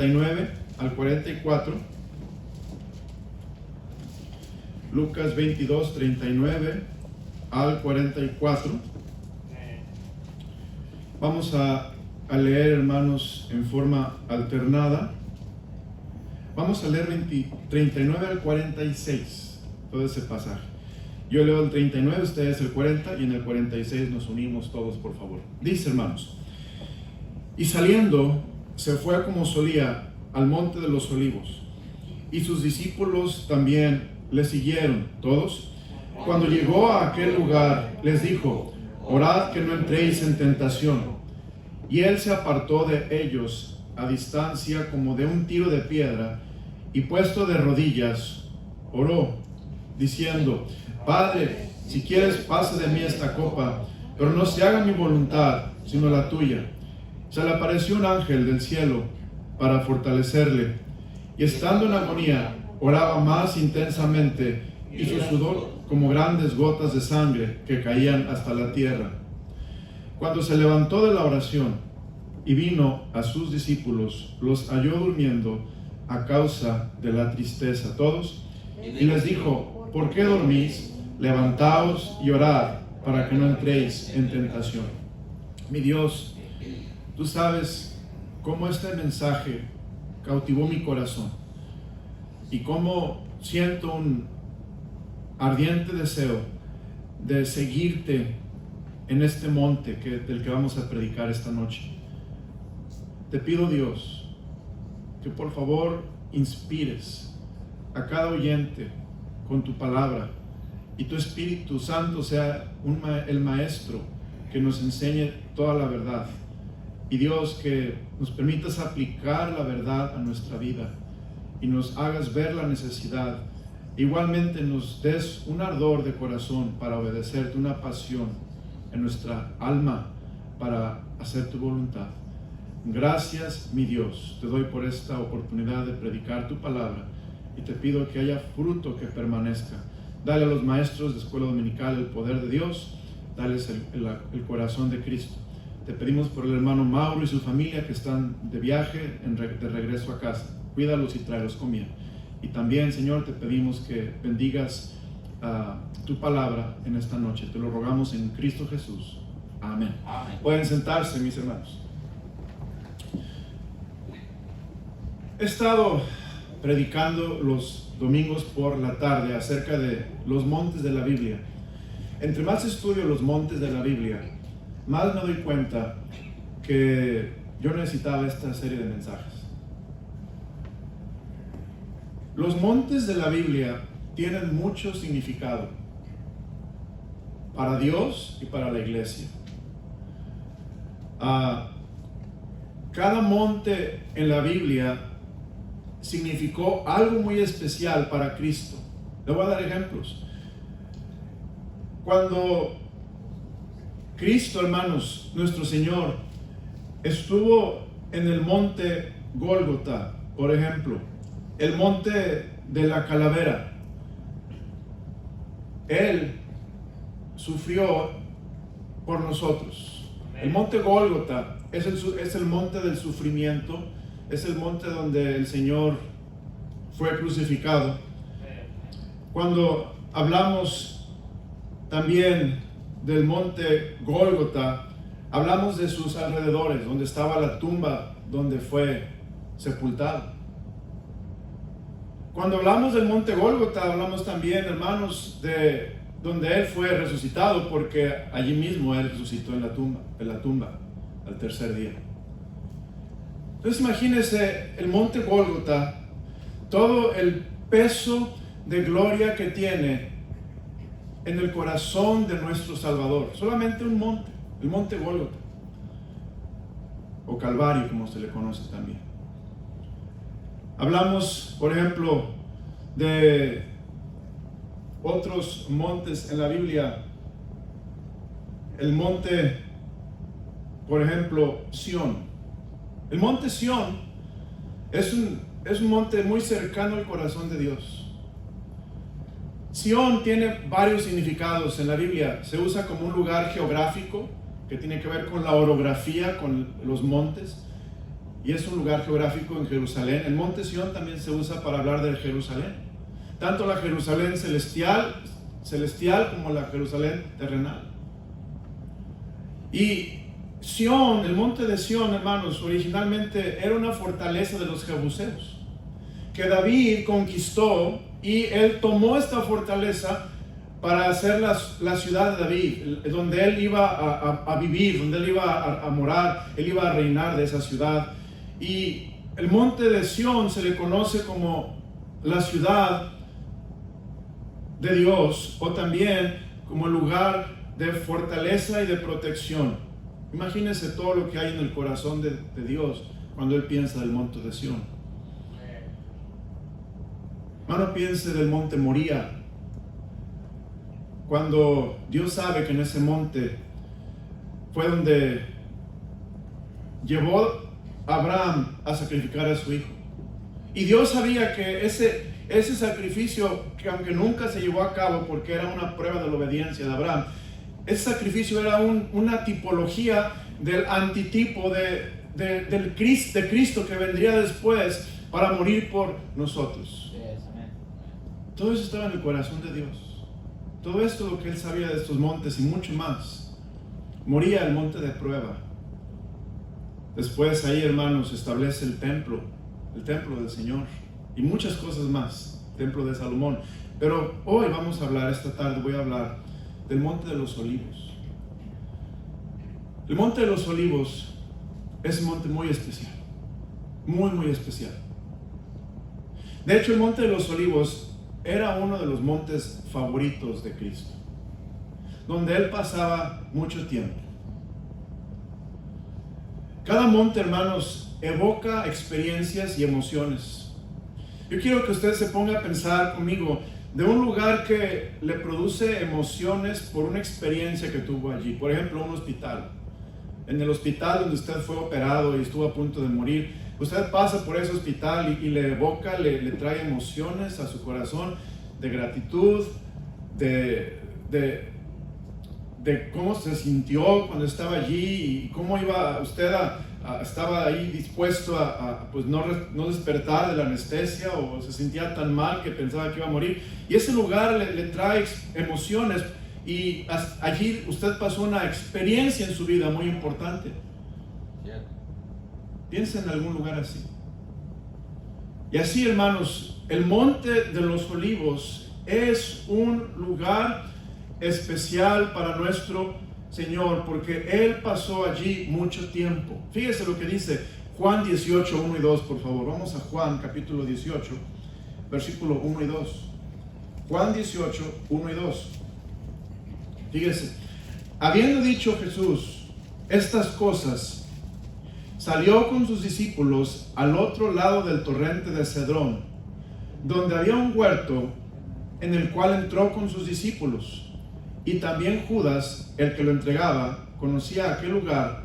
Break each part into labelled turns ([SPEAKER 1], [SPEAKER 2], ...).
[SPEAKER 1] 39 al 44. Lucas 22, 39 al 44. Vamos a leer, hermanos, en forma alternada. Vamos a leer 39 al 46, todo ese pasaje. Yo leo el 39, ustedes el 40, y en el 46 nos unimos todos, por favor. Dice, hermanos: y saliendo, se fue como solía al monte de los olivos, y sus discípulos también le siguieron todos. Cuando llegó a aquel lugar, les dijo: orad que no entréis en tentación. Y él se apartó de ellos a distancia como de un tiro de piedra, y puesto de rodillas, oró, diciendo: Padre, si quieres, pase de mí esta copa, pero no se haga mi voluntad, sino la tuya. Se le apareció un ángel del cielo para fortalecerle, y estando en agonía, oraba más intensamente, y su sudor como grandes gotas de sangre que caían hasta la tierra. Cuando se levantó de la oración y vino a sus discípulos, los halló durmiendo a causa de la tristeza todos, y les dijo: ¿por qué dormís? Levantaos y orad para que no entréis en tentación. Mi Dios, tú sabes cómo este mensaje cautivó mi corazón y cómo siento un ardiente deseo de seguirte en este monte del que vamos a predicar esta noche. Te pido, Dios, que por favor inspires a cada oyente con tu palabra, y tu Espíritu Santo sea el maestro que nos enseñe toda la verdad. Y Dios, que nos permitas aplicar la verdad a nuestra vida y nos hagas ver la necesidad. Igualmente nos des un ardor de corazón para obedecerte, una pasión en nuestra alma para hacer tu voluntad. Gracias, mi Dios, te doy por esta oportunidad de predicar tu palabra, y te pido que haya fruto que permanezca. Dale a los maestros de escuela dominical el poder de Dios, dales el corazón de Cristo. Te pedimos por el hermano Mauro y su familia que están de viaje, de regreso a casa. Cuídalos y tráelos comida. Y también, Señor, te pedimos que bendigas tu palabra en esta noche. Te lo rogamos en Cristo Jesús. Amén. Amén. Pueden sentarse, mis hermanos. He estado predicando los domingos por la tarde acerca de los montes de la Biblia. Entre más estudio los montes de la Biblia, más me doy cuenta que yo necesitaba esta serie de mensajes. Los montes de la Biblia tienen mucho significado para Dios y para la iglesia. Cada monte en la Biblia significó algo muy especial para Cristo. Le voy a dar ejemplos. Cuando Cristo, hermanos, nuestro Señor, estuvo en el monte Gólgota, por ejemplo, el monte de la calavera, Él sufrió por nosotros. El monte Gólgota es el monte del sufrimiento, es el monte donde el Señor fue crucificado. Cuando hablamos también del monte Gólgota, hablamos de sus alrededores, donde estaba la tumba donde fue sepultado. Cuando hablamos del monte Gólgota, hablamos también, hermanos, de donde Él fue resucitado, porque allí mismo Él resucitó en la tumba al tercer día. Entonces imagínense el monte Gólgota, todo el peso de gloria que tiene en el corazón de nuestro Salvador. Solamente un monte, el monte Gólgota, o Calvario, como se le conoce también. Hablamos, por ejemplo, de otros montes en la Biblia. El monte, por ejemplo, Sión. El monte Sión es un monte muy cercano al corazón de Dios. Sión tiene varios significados en la Biblia. Se usa como un lugar geográfico que tiene que ver con la orografía, con los montes. y es un lugar geográfico en Jerusalén. El monte Sión también se usa para hablar de Jerusalén, tanto la Jerusalén celestial como la Jerusalén terrenal. Y Sión, el monte de Sión, hermanos, originalmente era una fortaleza de los jebuseos que David conquistó, y él tomó esta fortaleza para hacer la ciudad de David, donde él iba a vivir, donde él iba a morar, él iba a reinar de esa ciudad. Y el monte de Sión se le conoce como la ciudad de Dios, o también como el lugar de fortaleza y de protección. Imagínense todo lo que hay en el corazón de Dios cuando Él piensa del monte de Sión. Hermano, piense del monte Moría, cuando Dios sabe que en ese monte fue donde llevó a Abraham a sacrificar a su hijo. Y Dios sabía que ese sacrificio, que aunque nunca se llevó a cabo porque era una prueba de la obediencia de Abraham, ese sacrificio era una tipología del antitipo de Cristo que vendría después para morir por nosotros. Todo eso estaba en el corazón de Dios. Todo esto lo que Él sabía de estos montes y mucho más. Moría el monte de prueba. Después ahí, hermanos, establece el templo del Señor y muchas cosas más, el templo de Salomón. Pero hoy vamos a hablar, esta tarde voy a hablar del monte de los olivos. El monte de los olivos es un monte muy especial, muy especial. De hecho, el monte de los olivos era uno de los montes favoritos de Cristo, donde Él pasaba mucho tiempo. Cada monte, hermanos, evoca experiencias y emociones. Yo quiero que usted se ponga a pensar conmigo de un lugar que le produce emociones por una experiencia que tuvo allí. Por ejemplo, un hospital. En el hospital donde usted fue operado y estuvo a punto de morir, usted pasa por ese hospital y le evoca, le trae emociones a su corazón de gratitud, de cómo se sintió cuando estaba allí y cómo iba usted estaba ahí dispuesto pues no despertar de la anestesia, o se sentía tan mal que pensaba que iba a morir. Y ese lugar le trae emociones, y allí usted pasó una experiencia en su vida muy importante. Piensa en algún lugar así. Y así, hermanos, el monte de los olivos es un lugar especial para nuestro Señor, porque Él pasó allí mucho tiempo. Fíjese lo que dice Juan 18, 1 y 2, por favor. Vamos a Juan capítulo 18, versículo 1 y 2. Juan 18, 1 y 2. Fíjese, habiendo dicho Jesús estas cosas, salió con sus discípulos al otro lado del torrente de Cedrón, donde había un huerto, en el cual entró con sus discípulos. Y también Judas, el que lo entregaba, conocía aquel lugar.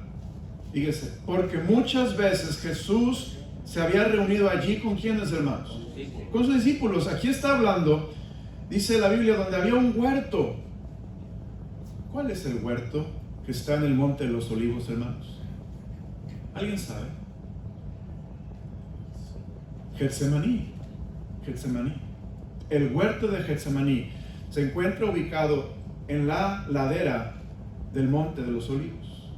[SPEAKER 1] Fíjese, porque muchas veces Jesús se había reunido allí con ¿quiénes, hermanos? Con sus discípulos. Aquí está hablando, dice la Biblia, donde había un huerto. ¿Cuál es el huerto que está en el monte de los olivos, hermanos? ¿Alguien sabe? Getsemaní. El huerto de Getsemaní se encuentra ubicado en la ladera del monte de los olivos.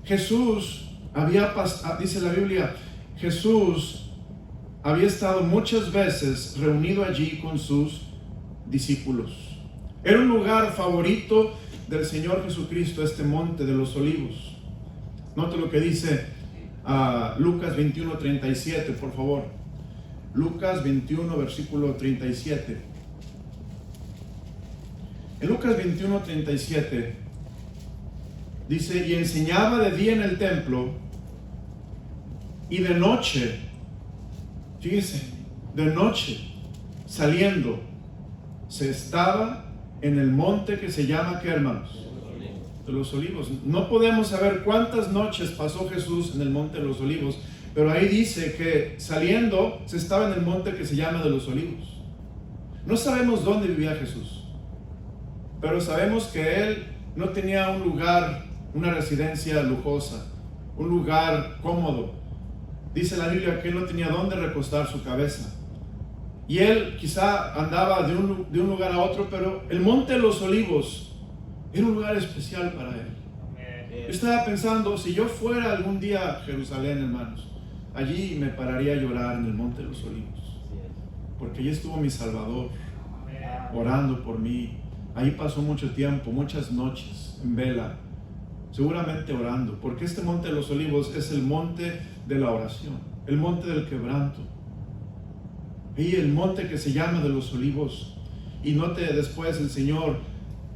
[SPEAKER 1] Jesús había pasado, dice la Biblia, Jesús había estado muchas veces reunido allí con sus discípulos. Era un lugar favorito del Señor Jesucristo, este monte de los olivos. Note lo que dice Lucas 21, 37, por favor. Lucas 21, versículo 37. En Lucas 21, 37 dice: y enseñaba de día en el templo, y de noche, fíjese, de noche, saliendo, se estaba en el monte que se llama, ¿qué, hermanos? De los olivos. No podemos saber cuántas noches pasó Jesús en el monte de los olivos, pero ahí dice que saliendo se estaba en el monte que se llama de los olivos. No sabemos dónde vivía Jesús, pero sabemos que Él no tenía un lugar, una residencia lujosa. un lugar cómodo. Dice la Biblia que él no tenía dónde recostar su cabeza. Y él quizá andaba de un lugar a otro, pero el Monte de los Olivos era un lugar especial para él. Yo estaba pensando, si yo fuera algún día a Jerusalén, hermanos, allí me pararía a llorar en el Monte de los Olivos, porque allí estuvo mi Salvador orando por mí. Ahí pasó mucho tiempo, muchas noches en vela, seguramente orando, porque este Monte de los Olivos es el monte de la oración, el monte del quebranto, y el monte que se llama de los Olivos. Y note después el Señor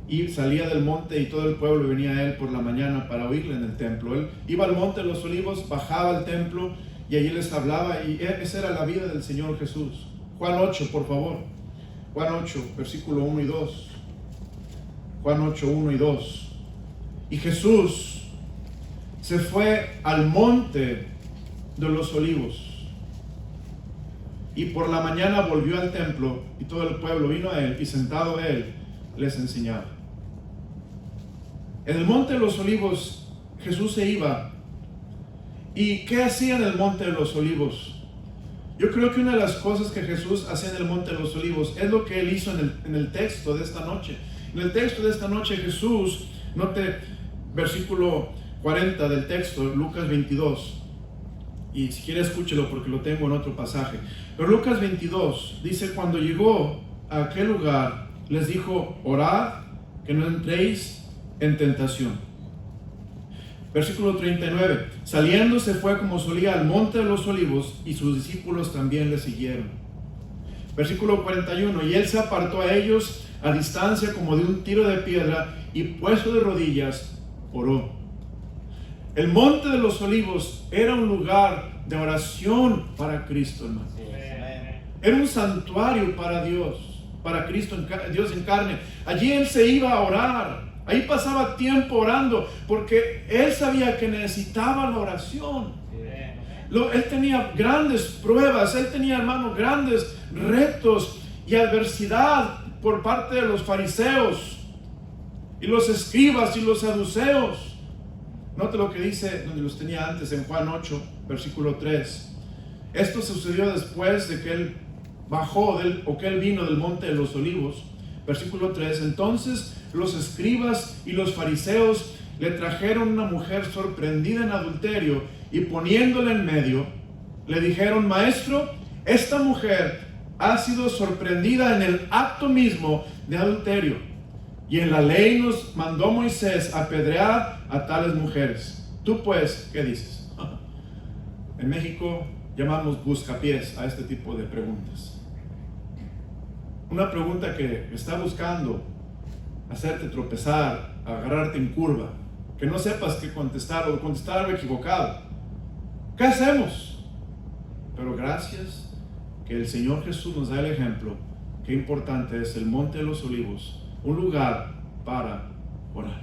[SPEAKER 1] y salía del monte y todo el pueblo venía a él por la mañana para oírle en el templo. Él iba al Monte de los Olivos, bajaba al templo y allí les hablaba, y esa era la vida del Señor Jesús. Juan 8, por favor. Juan 8, versículo 1 y 2. Juan 8, 1 y 2. Y Jesús se fue al Monte de los Olivos. Y por la mañana volvió al templo y todo el pueblo vino a él y sentado él les enseñaba. En el Monte de los Olivos Jesús se iba. ¿Y qué hacía en el Monte de los Olivos? Yo creo que una de las cosas que Jesús hacía en el Monte de los Olivos es lo que él hizo en el texto de esta noche. En el texto de esta noche Jesús, note versículo 40 del texto, Lucas 22. Y si quiere escúchelo porque lo tengo en otro pasaje. Pero Lucas 22 dice: cuando llegó a aquel lugar, les dijo: orad que no entréis en tentación. Versículo 39. Saliendo se fue como solía al Monte de los Olivos, y sus discípulos también le siguieron. Versículo 41. Y él se apartó a ellos a distancia como de un tiro de piedra, y puesto de rodillas, oró. El Monte de los Olivos era un lugar de oración para Cristo, hermano. Era un santuario para Dios, para Cristo, Dios en carne. Allí él se iba a orar. Ahí pasaba tiempo orando, porque él sabía que necesitaba la oración. Él tenía grandes pruebas, él tenía, hermano, grandes retos y adversidad por parte de los fariseos y los escribas y los saduceos. Note lo que dice, donde los tenía antes, en Juan 8, versículo 3. Esto sucedió después de que él bajó o que él vino del Monte de los Olivos. Versículo 3. Entonces los escribas y los fariseos le trajeron una mujer sorprendida en adulterio, y poniéndola en medio, le dijeron: Maestro, esta mujer ha sido sorprendida en el acto mismo de adulterio. Y en la ley nos mandó Moisés apedrear a tales mujeres. Tú pues, ¿qué dices? En México llamamos buscapiés a este tipo de preguntas. Una pregunta que está buscando hacerte tropezar, agarrarte en curva, que no sepas qué contestar o contestar algo equivocado. ¿Qué hacemos? Pero gracias que el Señor Jesús nos da el ejemplo. Qué importante es el Monte de los Olivos, un lugar para orar.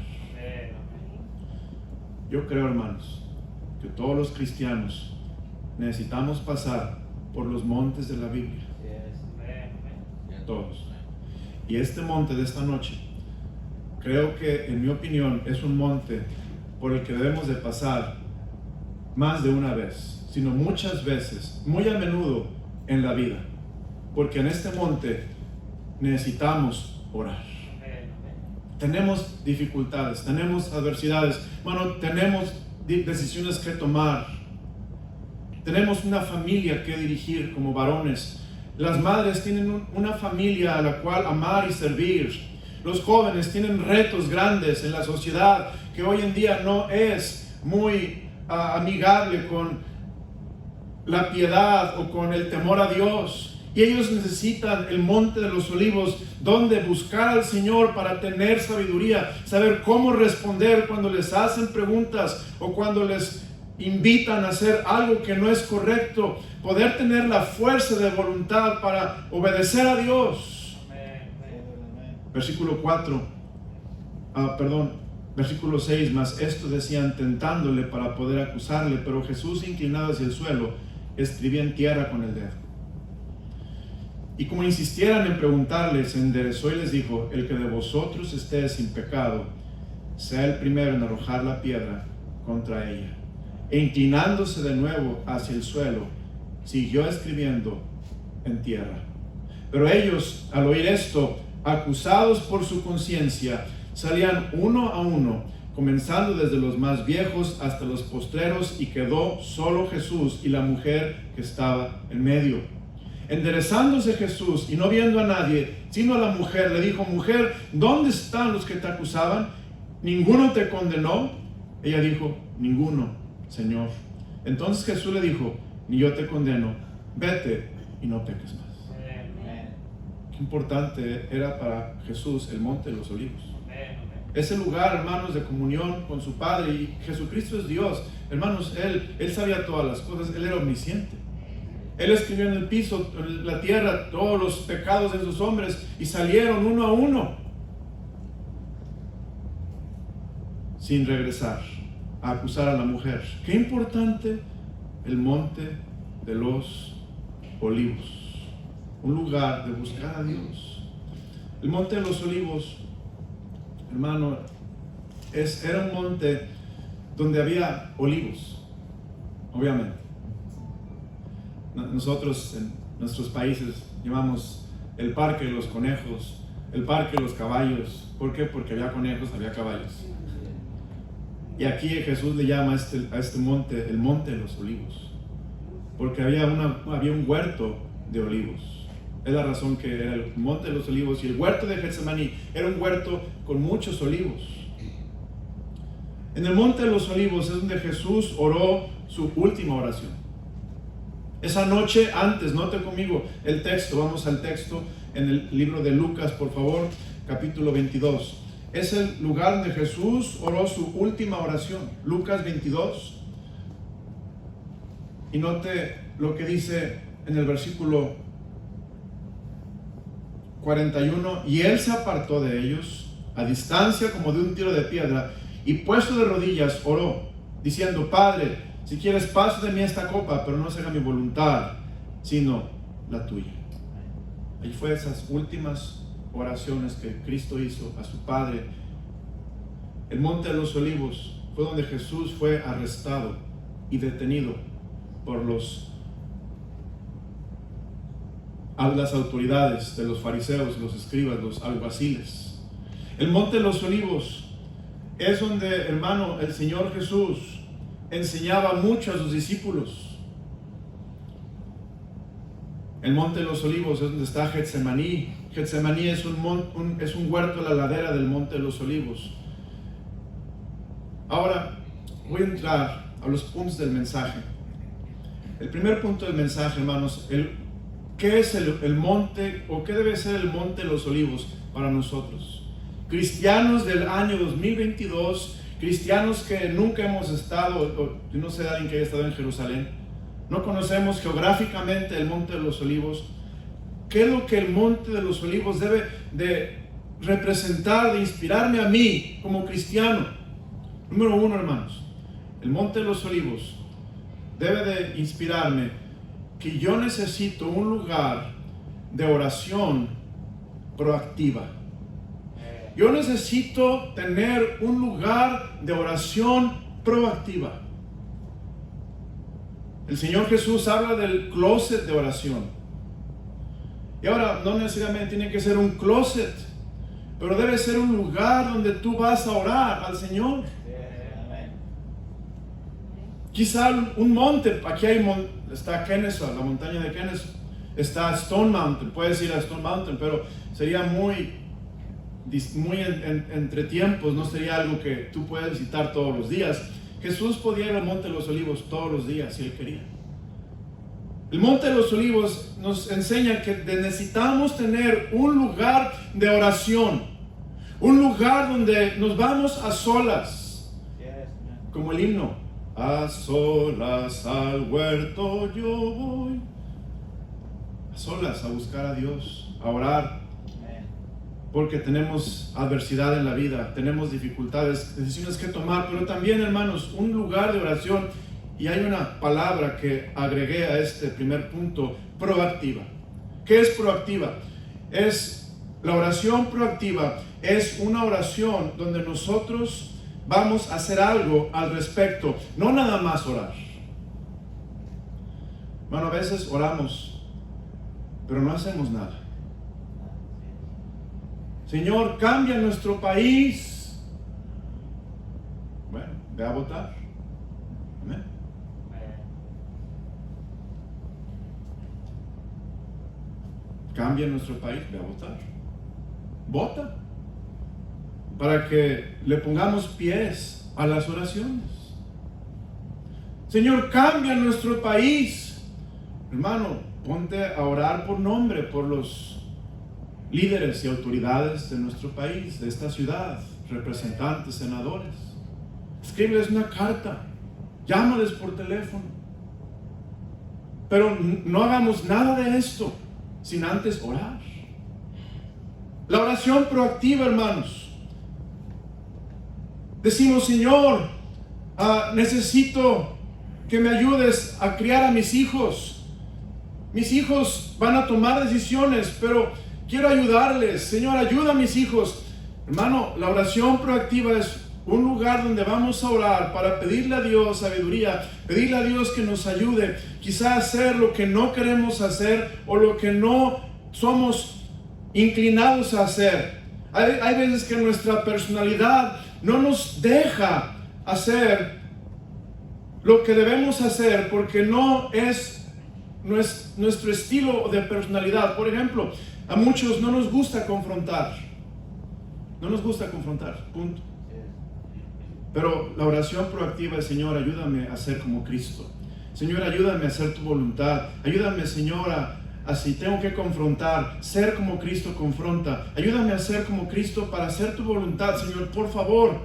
[SPEAKER 1] Yo creo, hermanos, que todos los cristianos necesitamos pasar por los montes de la Biblia. Todos. Y este monte de esta noche, creo que, en mi opinión, es un monte por el que debemos de pasar más de una vez, sino muchas veces, muy a menudo en la vida, porque en este monte necesitamos orar. Tenemos dificultades, tenemos adversidades, bueno, tenemos decisiones que tomar, tenemos una familia que dirigir como varones. Las madres tienen una familia a la cual amar y servir. Los jóvenes tienen retos grandes en la sociedad que hoy en día no es muy amigable con la piedad o con el temor a Dios. Y ellos necesitan el Monte de los Olivos, donde buscar al Señor para tener sabiduría, saber cómo responder cuando les hacen preguntas o cuando les invitan a hacer algo que no es correcto, poder tener la fuerza de voluntad para obedecer a Dios. Versículo 6, mas esto decían tentándole para poder acusarle, pero Jesús, inclinado hacia el suelo, escribía en tierra con el dedo. Y como insistieran en preguntarle, se enderezó y les dijo: el que de vosotros esté sin pecado, sea el primero en arrojar la piedra contra ella. e inclinándose de nuevo hacia el suelo, siguió escribiendo en tierra. Pero ellos, al oír esto, acusados por su conciencia, salían uno a uno, comenzando desde los más viejos hasta los postreros, y quedó solo Jesús y la mujer que estaba en medio. Enderezándose Jesús y no viendo a nadie, sino a la mujer, le dijo: mujer, ¿dónde están los que te acusaban? ¿Ninguno te condenó? Ella dijo: ninguno, Señor. Entonces Jesús le dijo: ni yo te condeno, vete y no peques más. Qué importante era para Jesús el Monte de los Olivos. Ese lugar, hermanos, de comunión con su Padre. Y Jesucristo es Dios. Hermanos, Él sabía todas las cosas. Él era omnisciente. Él escribió en el piso, en la tierra, todos los pecados de esos hombres, y salieron uno a uno, sin regresar a acusar a la mujer. Qué importante el Monte de los Olivos. Un lugar de buscar a Dios. El Monte de los Olivos, hermano, era un monte donde había olivos, obviamente. Nosotros en nuestros países llamamos el parque de los conejos, el parque de los caballos. ¿Por qué? Porque había conejos, había caballos. Y aquí Jesús le llama a este monte el Monte de los Olivos, porque había un huerto de olivos. Es la razón que era el Monte de los Olivos. Y el huerto de Getsemaní era un huerto con muchos olivos. En el Monte de los Olivos es donde Jesús oró su última oración. Esa noche antes, note conmigo el texto, vamos al texto en el libro de Lucas, por favor, capítulo 22. Es el lugar donde Jesús oró su última oración. Lucas 22. Y note lo que dice en el versículo 41. Y él se apartó de ellos a distancia como de un tiro de piedra, y puesto de rodillas oró, diciendo: Padre, si quieres, pasa de mí esta copa, pero no se haga mi voluntad, sino la tuya. Ahí fue esas últimas oraciones que Cristo hizo a su Padre. El Monte de los Olivos fue donde Jesús fue arrestado y detenido por las autoridades de los fariseos, los escribas, los alguaciles. El Monte de los Olivos es donde, hermano, el Señor Jesús enseñaba mucho a sus discípulos. El Monte de los Olivos es donde está Getsemaní. Getsemaní es un huerto a la ladera del Monte de los Olivos. Ahora voy a entrar a los puntos del mensaje. El primer punto del mensaje, hermanos, ¿qué es el monte, o qué debe ser el Monte de los Olivos para nosotros? Cristianos del año 2022, cristianos que nunca hemos estado, no sé de alguien que haya estado en Jerusalén, no conocemos geográficamente el Monte de los Olivos. ¿Qué es lo que el Monte de los Olivos debe de representar, de inspirarme a mí como cristiano? Número uno, hermanos, el Monte de los Olivos debe de inspirarme que yo necesito un lugar de oración proactiva. Yo necesito tener un lugar de oración proactiva. El Señor Jesús habla del closet de oración. Y ahora, no necesariamente tiene que ser un closet, pero debe ser un lugar donde tú vas a orar al Señor. Quizá un monte, aquí está Kennesaw, la montaña de Kennesaw, está Stone Mountain, puedes ir a Stone Mountain, pero sería muy entre tiempos, no sería algo que tú puedes visitar todos los días. Jesús podía ir al Monte de los Olivos todos los días si Él quería. El Monte de los Olivos nos enseña que necesitamos tener un lugar de oración, un lugar donde nos vamos a solas, como el himno: a solas al huerto yo voy. A solas a buscar a Dios, a orar. Porque tenemos adversidad en la vida, tenemos dificultades, decisiones que tomar, pero también, hermanos, un lugar de oración. Y hay una palabra que agregué a este primer punto: proactiva. ¿Qué es proactiva? La oración proactiva es una oración donde nosotros vamos a hacer algo al respecto, no nada más orar. Bueno, a veces oramos, pero no hacemos nada. Señor, cambia nuestro país. Bueno, ve a votar. Amén. Cambia nuestro país, ve a votar. Vota. Para que le pongamos pies a las oraciones. Señor, cambia nuestro país. Hermano, ponte a orar por nombre, por los líderes y autoridades de nuestro país, de esta ciudad, representantes, senadores. Escríbeles una carta, llámales por teléfono. Pero no hagamos nada de esto sin antes orar. La oración proactiva, hermanos. Decimos, Señor, necesito que me ayudes a criar a mis hijos. Mis hijos van a tomar decisiones, pero quiero ayudarles. Señor, ayuda a mis hijos. Hermano, la oración proactiva es un lugar donde vamos a orar para pedirle a Dios sabiduría, pedirle a Dios que nos ayude, quizá hacer lo que no queremos hacer o lo que no somos inclinados a hacer. Hay veces que nuestra personalidad no nos deja hacer lo que debemos hacer porque no es nuestro estilo de personalidad. Por ejemplo, a muchos no nos gusta confrontar. No nos gusta confrontar, punto. Pero la oración proactiva es, Señor, ayúdame a ser como Cristo. Señor, ayúdame a hacer tu voluntad. Ayúdame, Señor, a si tengo que confrontar, ser como Cristo confronta. Ayúdame a ser como Cristo para hacer tu voluntad, Señor, por favor.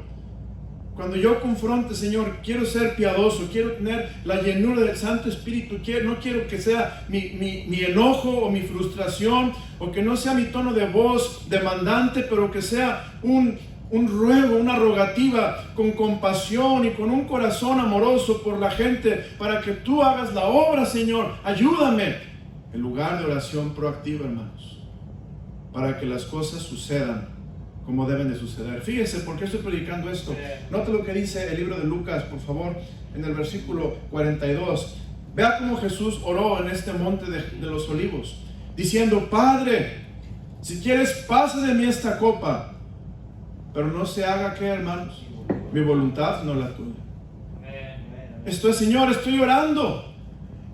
[SPEAKER 1] Cuando yo confronte, Señor, quiero ser piadoso, quiero tener la llenura del Santo Espíritu, no quiero que sea mi enojo o mi frustración, o que no sea mi tono de voz demandante, pero que sea un ruego, una rogativa con compasión y con un corazón amoroso por la gente, para que tú hagas la obra, Señor. Ayúdame. En lugar de oración proactiva, hermanos, para que las cosas sucedan como deben de suceder. Fíjese, ¿por qué estoy predicando esto? Note lo que dice el libro de Lucas, por favor, en el versículo 42. Vea cómo Jesús oró en este monte de los olivos, diciendo, Padre, si quieres, pasa de mí esta copa, pero no se haga, ¿qué, hermanos? Mi voluntad, no la tuya. Esto es, Señor, estoy orando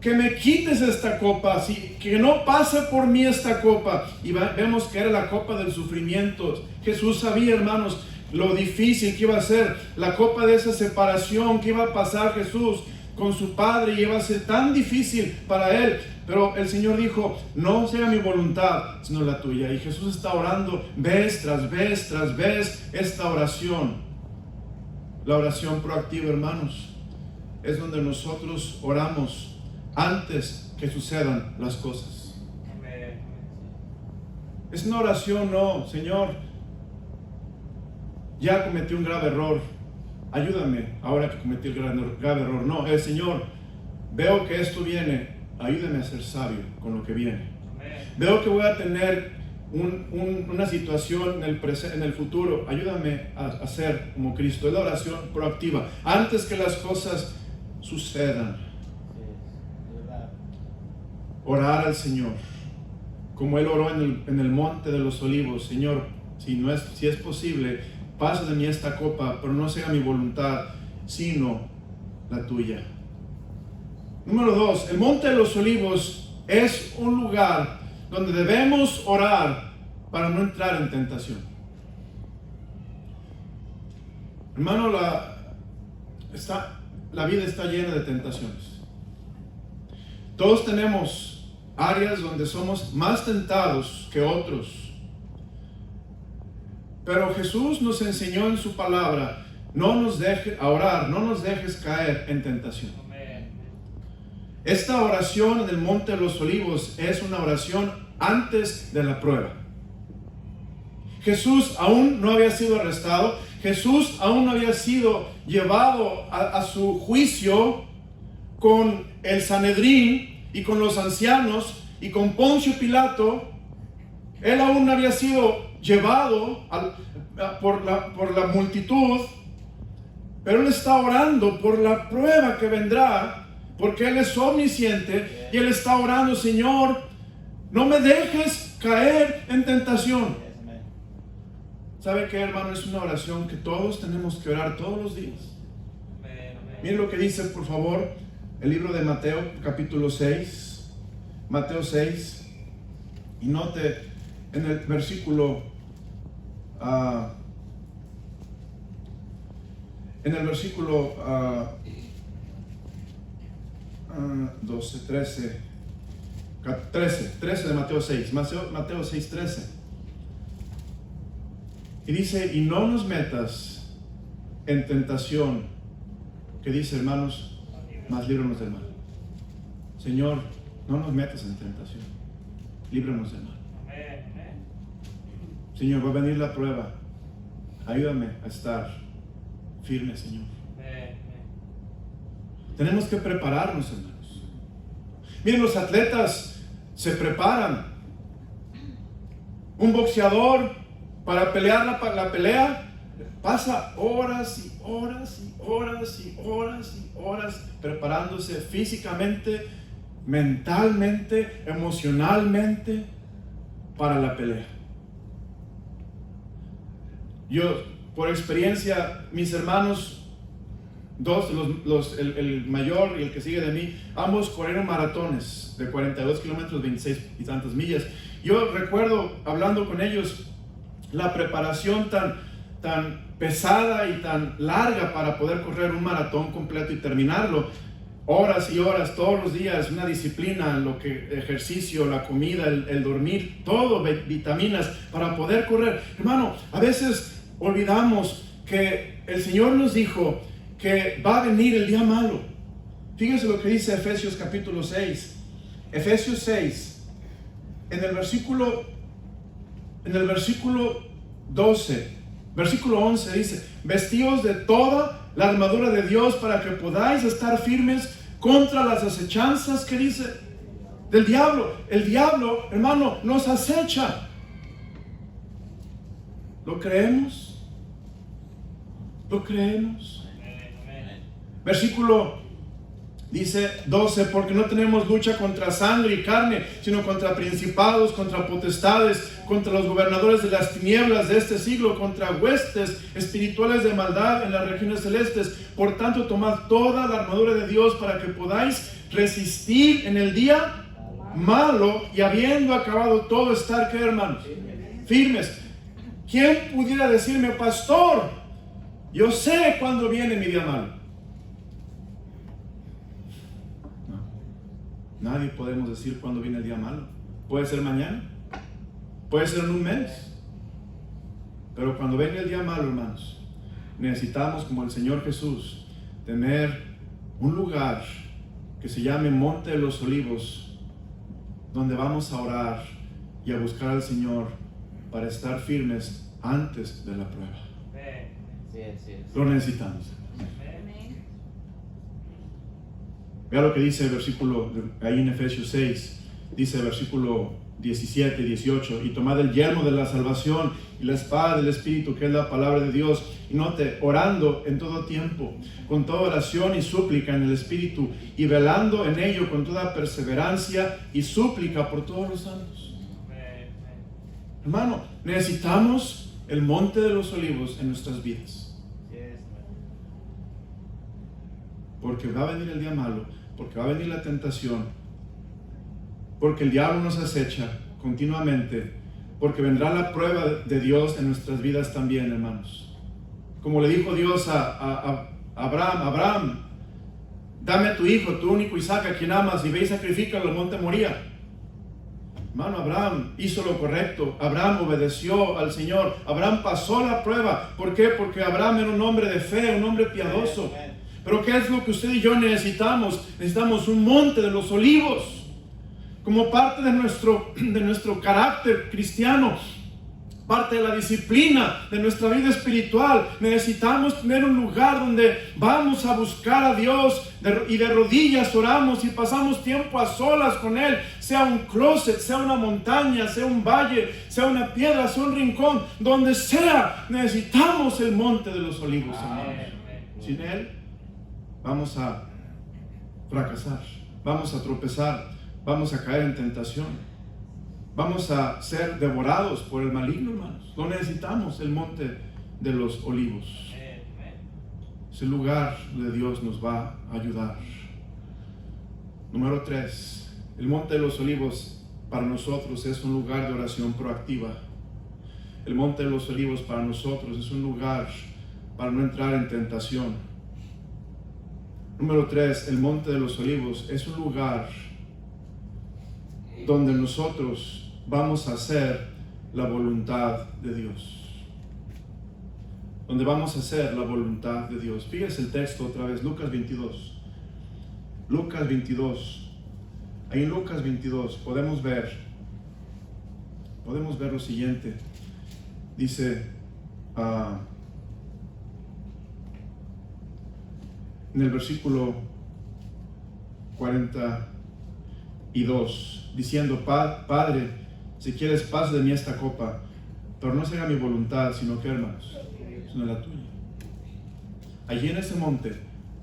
[SPEAKER 1] que me quites esta copa, que no pase por mí esta copa. Y vemos que era la copa del sufrimiento. Jesús sabía, hermanos, lo difícil que iba a ser la copa de esa separación que iba a pasar Jesús con su Padre, y iba a ser tan difícil para él. Pero el Señor dijo, no sea mi voluntad, sino la tuya. Y Jesús está orando vez tras vez tras vez esta oración. La oración proactiva, hermanos, es donde nosotros oramos antes que sucedan las cosas. Es una oración, no, Señor, ya cometí un grave error, ayúdame ahora que cometí el grave error. No, Señor, veo que esto viene, ayúdame a ser sabio con lo que viene. Veo que voy a tener una situación en el futuro, ayúdame a ser como Cristo. Es la oración proactiva, antes que las cosas sucedan. Orar al Señor, como Él oró en el monte de los olivos. Señor, si es posible, pasa de mí esta copa, pero no sea mi voluntad, sino la tuya. Número 2, el monte de los olivos es un lugar donde debemos orar para no entrar en tentación. Hermano, la vida está llena de tentaciones. Todos tenemos áreas donde somos más tentados que otros. Pero Jesús nos enseñó en su palabra, no nos dejes orar, no nos dejes caer en tentación. Esta oración en el Monte de los Olivos es una oración antes de la prueba. Jesús aún no había sido arrestado, Jesús aún no había sido llevado a su juicio con el Sanedrín y con los ancianos y con Poncio Pilato. Él aún no había sido llevado por la multitud Pero Él está orando por la prueba que vendrá, porque Él es omnisciente y Él está orando: Señor, no me dejes caer en tentación. ¿Sabe qué, hermano? Es una oración que todos tenemos que orar todos los días. Miren lo que dice, por favor, el libro de Mateo, capítulo 6. Mateo 6. Y note en el versículo 13 de Mateo 6. Mateo 6, 13. Y dice: y no nos metas en tentación, que dice, hermanos, mas líbranos del mal. Señor, no nos metas en tentación, líbranos del mal. Señor, va a venir la prueba, ayúdame a estar firme, Señor. Tenemos que prepararnos, hermanos. Miren, los atletas se preparan. Un boxeador, para pelear la pelea, pasa horas y horas y horas y horas y horas preparándose físicamente, mentalmente, emocionalmente para la pelea. Yo, por experiencia, mis hermanos, el mayor y el que sigue de mí, ambos corrieron maratones de 42 kilómetros, 26 y tantas millas. Yo recuerdo hablando con ellos la preparación tan pesada y tan larga para poder correr un maratón completo y terminarlo. Horas y horas, todos los días, una disciplina, ejercicio, la comida, el dormir, todo, vitaminas para poder correr. Hermano, a veces olvidamos que el Señor nos dijo que va a venir el día malo. Fíjense lo que dice Efesios capítulo 6. Efesios 6, en el versículo 12, versículo 11 dice: vestíos de toda la armadura de Dios para que podáis estar firmes contra las acechanzas, que dice, del diablo. El diablo, hermano, nos acecha. ¿Lo creemos? ¿Lo creemos? Versículo dice 12: porque no tenemos lucha contra sangre y carne, sino contra principados, contra potestades, contra los gobernadores de las tinieblas de este siglo, contra huestes espirituales de maldad en las regiones celestes. Por tanto, tomad toda la armadura de Dios para que podáis resistir en el día malo, y habiendo acabado todo, estar, ¿qué, hermanos? Firmes. ¿Quién pudiera decirme: pastor, yo sé cuándo viene mi día malo? Nadie podemos decir cuándo viene el día malo. Puede ser mañana, puede ser en un mes, pero cuando venga el día malo, hermanos, necesitamos, como el Señor Jesús, tener un lugar que se llame Monte de los Olivos, donde vamos a orar y a buscar al Señor para estar firmes antes de la prueba. Lo necesitamos. Vea lo que dice el versículo, ahí en Efesios 6, dice el versículo 17 y 18: y tomad el yelmo de la salvación y la espada del Espíritu, que es la palabra de Dios. Y note, orando en todo tiempo, con toda oración y súplica en el Espíritu, y velando en ello con toda perseverancia y súplica por todos los santos. Hermano, necesitamos el Monte de los Olivos en nuestras vidas. Porque va a venir el día malo, porque va a venir la tentación, porque el diablo nos acecha continuamente, porque vendrá la prueba de Dios en nuestras vidas también, hermanos. Como le dijo Dios a Abraham: dame a tu hijo, tu único Isaac, a quien amas, y ve y sacrifícalo al monte Moría. Hermano, Abraham hizo lo correcto. Abraham obedeció al Señor. Abraham pasó la prueba. ¿Por qué? Porque Abraham era un hombre de fe, un hombre piadoso. Pero ¿qué es lo que usted y yo necesitamos? Necesitamos un monte de los olivos como parte de nuestro carácter cristiano, parte de la disciplina de nuestra vida espiritual. Necesitamos tener un lugar donde vamos a buscar a Dios y de rodillas oramos y pasamos tiempo a solas con Él, sea un closet, sea una montaña, sea un valle, sea una piedra, sea un rincón, donde sea. Necesitamos el monte de los olivos, hermanos. Sin Él vamos a fracasar, vamos a tropezar, vamos a caer en tentación, vamos a ser devorados por el maligno, hermanos. Lo necesitamos, el monte de los olivos. Ese lugar de Dios nos va a ayudar. Número 3, el monte de los olivos para nosotros es un lugar de oración proactiva. El monte de los olivos para nosotros es un lugar para no entrar en tentación. Número 3, el monte de los olivos es un lugar donde nosotros vamos a hacer la voluntad de Dios. Donde vamos a hacer la voluntad de Dios. Fíjese el texto otra vez, Lucas 22. Lucas 22. Ahí en Lucas 22 podemos ver lo siguiente. Dice en el versículo 42, diciendo: Padre, si quieres, pase de mí esta copa, pero no se haga mi voluntad, sino que, hermanos, sino la tuya. Allí en ese monte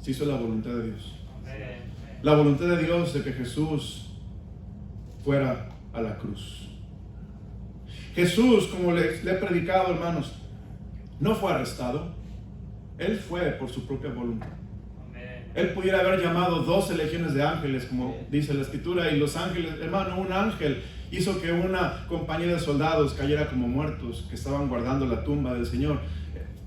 [SPEAKER 1] se hizo la voluntad de Dios. La voluntad de Dios de que Jesús fuera a la cruz. Jesús, como le he predicado, hermanos, no fue arrestado. Él fue por su propia voluntad. Él pudiera haber llamado 12 legiones de ángeles, como dice la Escritura, y los ángeles, hermano, un ángel hizo que una compañía de soldados cayera como muertos que estaban guardando la tumba del Señor.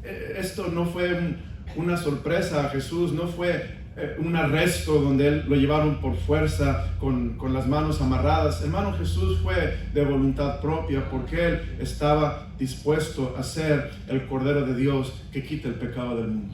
[SPEAKER 1] Esto no fue una sorpresa a Jesús, no fue un arresto donde Él lo llevaron por fuerza con las manos amarradas. Hermano, Jesús fue de voluntad propia porque Él estaba dispuesto a ser el Cordero de Dios que quita el pecado del mundo.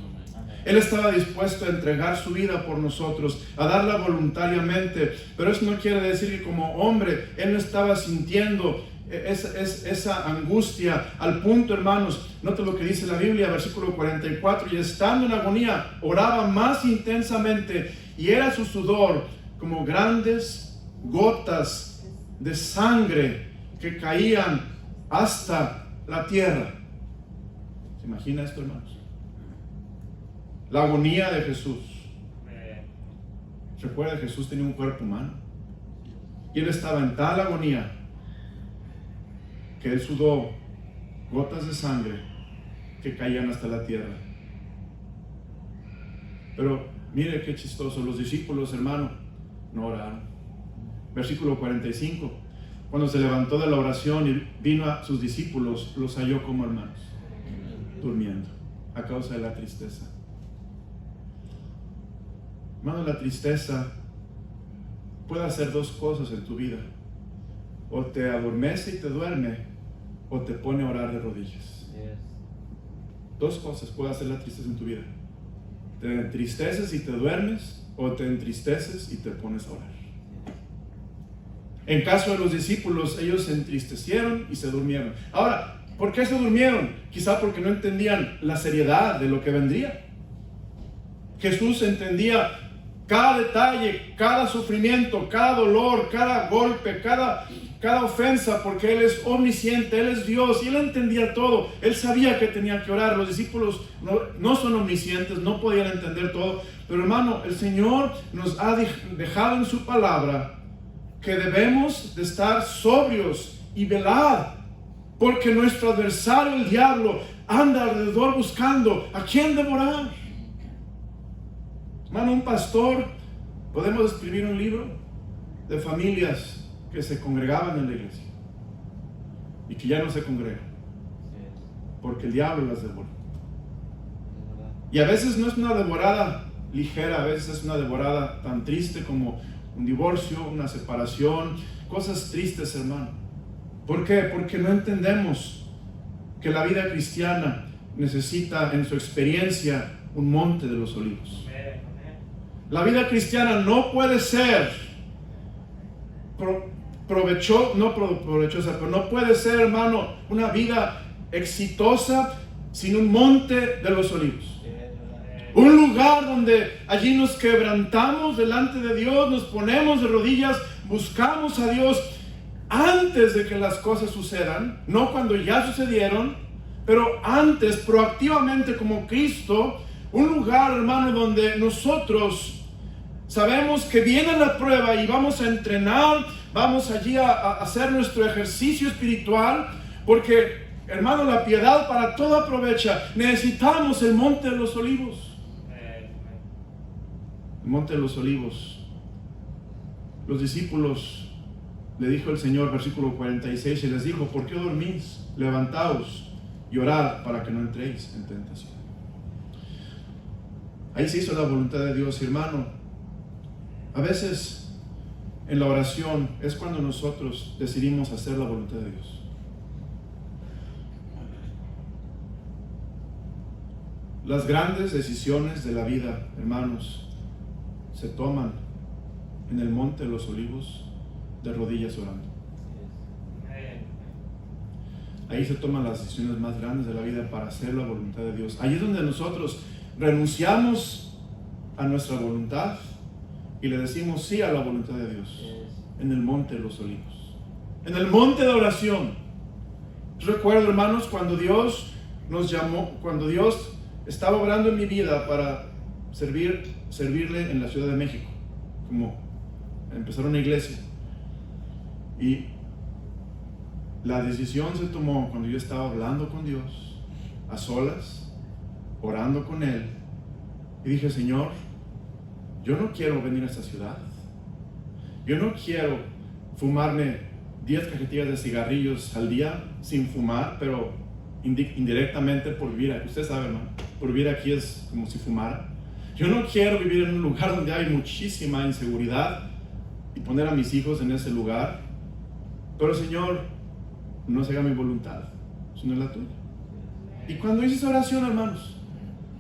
[SPEAKER 1] Él estaba dispuesto a entregar su vida por nosotros, a darla voluntariamente, pero eso no quiere decir que como hombre Él no estaba sintiendo esa angustia al punto, hermanos. Note lo que dice la Biblia, versículo 44: y estando en agonía, oraba más intensamente, y era su sudor como grandes gotas de sangre que caían hasta la tierra. ¿Se imagina esto, hermanos? La agonía de Jesús. Recuerda, Jesús tenía un cuerpo humano y Él estaba en tal agonía que Él sudó gotas de sangre que caían hasta la tierra. Pero mire qué chistoso, los discípulos, hermano, no oraron. Versículo 45: cuando se levantó de la oración y vino a sus discípulos, los halló como hermanos, durmiendo, a causa de la tristeza. Hermano, la tristeza puede hacer dos cosas en tu vida: o te adormece y te duerme, o te pone a orar de rodillas. Dos cosas puede hacer la tristeza en tu vida: te entristeces y te duermes, o te entristeces y te pones a orar. En caso de los discípulos, ellos se entristecieron y se durmieron. Ahora, ¿por qué se durmieron? Quizá porque no entendían la seriedad de lo que vendría. Jesús entendía cada detalle, cada sufrimiento, cada dolor, cada golpe, cada ofensa, porque Él es omnisciente, Él es Dios, y Él entendía todo. Él sabía que tenía que orar. Los discípulos no son omniscientes, no podían entender todo, pero hermano, el Señor nos ha dejado en su palabra que debemos de estar sobrios y velar, porque nuestro adversario, el diablo, anda alrededor buscando a quién devorar. Hermano, un pastor, podemos escribir un libro de familias que se congregaban en la iglesia y que ya no se congregan porque el diablo las devoró. Y a veces no es una devorada ligera, a veces es una devorada tan triste como un divorcio, una separación, cosas tristes, hermano. ¿Por qué? Porque no entendemos que la vida cristiana necesita en su experiencia un monte de los olivos. La vida cristiana no puede ser provechosa, pero no puede ser, hermano, una vida exitosa sin un monte de los olivos. Un lugar donde allí nos quebrantamos delante de Dios, nos ponemos de rodillas, buscamos a Dios antes de que las cosas sucedan, no cuando ya sucedieron, pero antes, proactivamente, como Cristo, Un lugar, hermano, donde nosotros sabemos que viene la prueba y vamos a entrenar, vamos allí a hacer nuestro ejercicio espiritual, porque, hermano, la piedad para todo aprovecha. Necesitamos el Monte de los Olivos. El Monte de los Olivos. Los discípulos, le dijo el Señor, versículo 46, y les dijo: ¿por qué dormís? Levantaos y orad para que no entréis en tentación. Ahí se hizo la voluntad de Dios, hermano. A veces en la oración es cuando nosotros decidimos hacer la voluntad de Dios. Las grandes decisiones de la vida, hermanos, se toman en el Monte de los Olivos, de rodillas orando. Ahí se toman las decisiones más grandes de la vida para hacer la voluntad de Dios. Ahí es donde nosotros renunciamos a nuestra voluntad y le decimos sí a la voluntad de Dios. En el Monte de los Olivos, en el monte de oración. Recuerdo, hermanos, cuando Dios nos llamó, cuando Dios estaba obrando en mi vida para servirle en la Ciudad de México, como empezar una iglesia, y la decisión se tomó cuando yo estaba hablando con Dios a solas, orando con Él, y dije: Señor, yo no quiero venir a esta ciudad, yo no quiero fumarme 10 cajetillas de cigarrillos al día sin fumar, pero indirectamente por vivir aquí. Usted sabe, hermano, por vivir aquí es como si fumara. Yo no quiero vivir en un lugar donde hay muchísima inseguridad y poner a mis hijos en ese lugar. Pero, Señor, no se haga mi voluntad, sino la tuya. Y cuando hice esa oración, hermanos,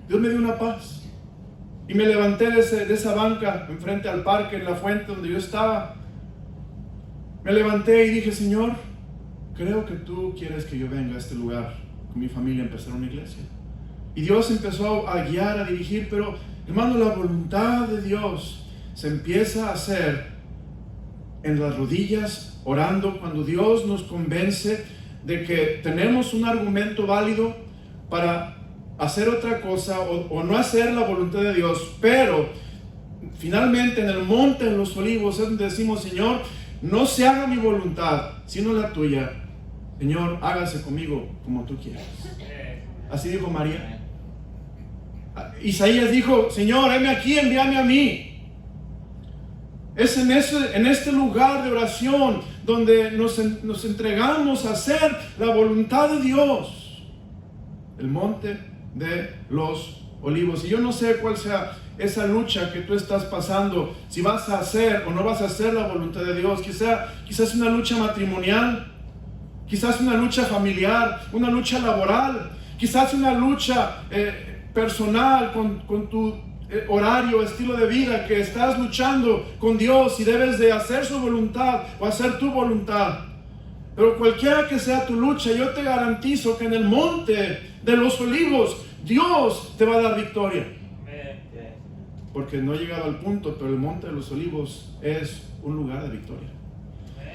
[SPEAKER 1] Dios me dio una paz. Y me levanté de esa banca enfrente al parque, en la fuente donde yo estaba. Me levanté y dije: Señor, creo que tú quieres que yo venga a este lugar con mi familia a empezar una iglesia. Y Dios empezó a guiar, a dirigir, pero, hermano, la voluntad de Dios se empieza a hacer en las rodillas, orando, cuando Dios nos convence de que tenemos un argumento válido para hacer otra cosa o no hacer la voluntad de Dios. Pero finalmente en el Monte de los Olivos es donde decimos: Señor, no se haga mi voluntad, sino la tuya. Señor, hágase conmigo como tú quieras. Así dijo María. Isaías dijo: Señor, heme aquí, envíame a mí. Es en este lugar de oración donde nos entregamos a hacer la voluntad de Dios. El Monte de los Olivos. Y yo no sé cuál sea esa lucha que tú estás pasando, si vas a hacer o no vas a hacer la voluntad de Dios. Quizás una lucha matrimonial, quizás una lucha familiar, una lucha laboral, quizás una lucha personal con tu horario, estilo de vida, que estás luchando con Dios y debes de hacer su voluntad o hacer tu voluntad. Pero cualquiera que sea tu lucha, yo te garantizo que en el Monte de los Olivos Dios te va a dar victoria. Porque no he llegado al punto, pero el Monte de los Olivos es un lugar de victoria.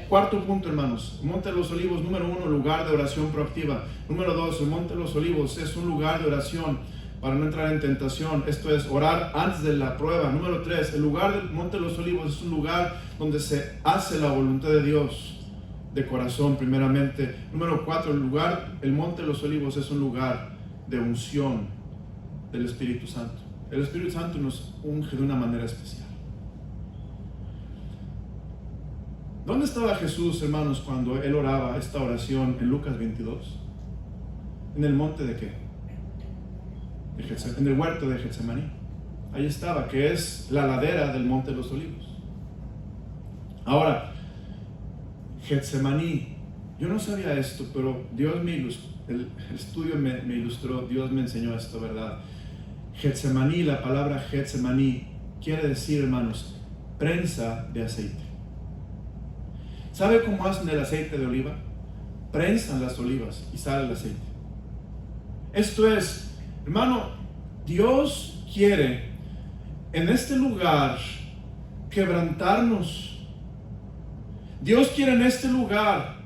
[SPEAKER 1] Cuarto punto, hermanos: el Monte de los Olivos, número 1, lugar de oración proactiva. Número 2, el Monte de los Olivos es un lugar de oración para no entrar en tentación, esto es, orar antes de la prueba. Número 3, el lugar del Monte de los Olivos es un lugar donde se hace la voluntad de Dios de corazón primeramente. Número 4, el Monte de los Olivos es un lugar de unción del Espíritu Santo. El Espíritu Santo nos unge de una manera especial. ¿Dónde estaba Jesús, hermanos, cuando Él oraba esta oración en Lucas 22? ¿En el monte de qué? En el huerto de Getsemaní. Ahí estaba, que es la ladera del Monte de los Olivos. Ahora, Getsemaní, yo no sabía esto, pero Dios me ilustró, el estudio me ilustró, Dios me enseñó esto, ¿verdad? Getsemaní, la palabra Getsemaní quiere decir, hermanos, prensa de aceite. ¿Sabe cómo hacen el aceite de oliva? Prensan las olivas y sale el aceite. Esto es, hermano, Dios quiere en este lugar quebrantarnos. Dios quiere en este lugar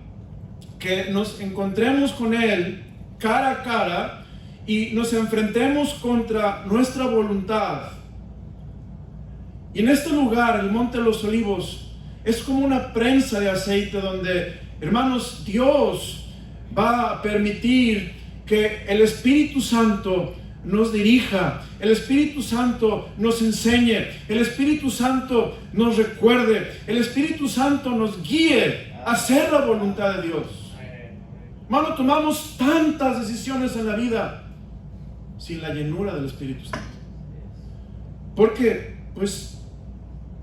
[SPEAKER 1] que nos encontremos con Él cara a cara y nos enfrentemos contra nuestra voluntad. Y en este lugar, el Monte de los Olivos, es como una prensa de aceite donde, hermanos, Dios va a permitir que el Espíritu Santo nos dirija, el Espíritu Santo nos enseñe, el Espíritu Santo nos recuerde, el Espíritu Santo nos guíe a hacer la voluntad de Dios. Hermano, tomamos tantas decisiones en la vida sin la llenura del Espíritu Santo. Porque, pues,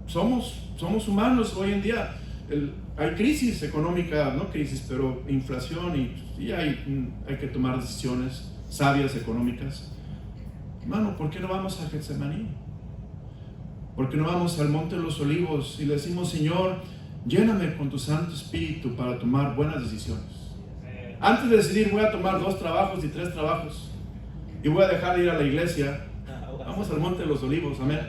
[SPEAKER 1] somos humanos hoy en día. Hay crisis económica, no crisis, pero inflación y hay que tomar decisiones sabias económicas. Hermano, ¿por qué no vamos a Getsemaní? ¿Por qué no vamos al Monte de los Olivos y le decimos, Señor, lléname con tu Santo Espíritu para tomar buenas decisiones? Antes de decidir, voy a tomar 2 trabajos y 3 trabajos y voy a dejar de ir a la iglesia, vamos al Monte de los Olivos, amén.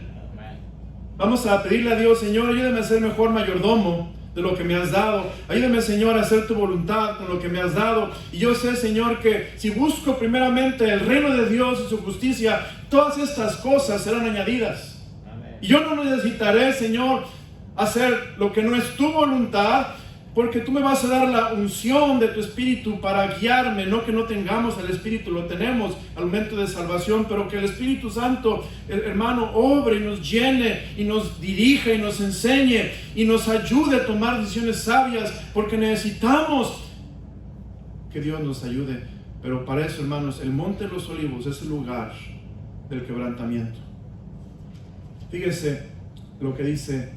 [SPEAKER 1] Vamos a pedirle a Dios, Señor, ayúdame a ser mejor mayordomo de lo que me has dado. Ayúdame, Señor, a hacer tu voluntad con lo que me has dado. Y yo sé, Señor, que si busco primeramente el reino de Dios y su justicia, todas estas cosas serán añadidas. Amén. Y yo no necesitaré, Señor, hacer lo que no es tu voluntad, porque tú me vas a dar la unción de tu Espíritu para guiarme. No que no tengamos el Espíritu, lo tenemos al momento de salvación, pero que el Espíritu Santo, hermano, obre y nos llene y nos dirija y nos enseñe y nos ayude a tomar decisiones sabias, porque necesitamos que Dios nos ayude. Pero para eso, hermanos, el Monte de los Olivos es el lugar del quebrantamiento. Fíjese lo que dice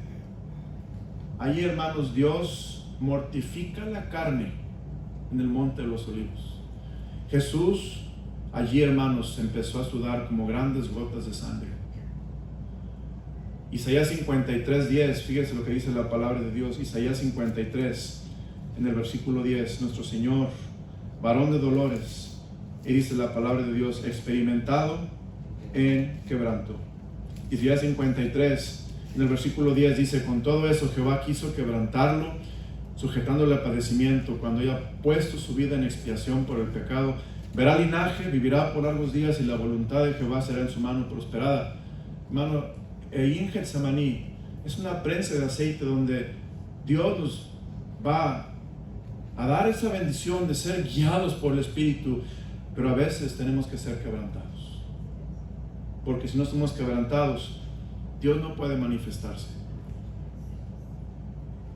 [SPEAKER 1] allí, hermanos. Dios mortifica la carne en el Monte de los Olivos. Jesús allí, hermanos, empezó a sudar como grandes gotas de sangre. Isaías 53:10, fíjese lo que dice la palabra de Dios. Isaías 53, en el versículo 10, nuestro Señor, varón de dolores, y dice la palabra de Dios, experimentado en quebranto. Isaías 53, en el versículo 10 dice, con todo eso Jehová quiso quebrantarlo, sujetándole a padecimiento. Cuando haya puesto su vida en expiación por el pecado, verá linaje, vivirá por largos días, y la voluntad de Jehová será en su mano prosperada. Hermano, en Getsemaní es una prensa de aceite donde Dios nos va a dar esa bendición de ser guiados por el Espíritu, pero a veces tenemos que ser quebrantados, porque si no somos quebrantados, Dios no puede manifestarse.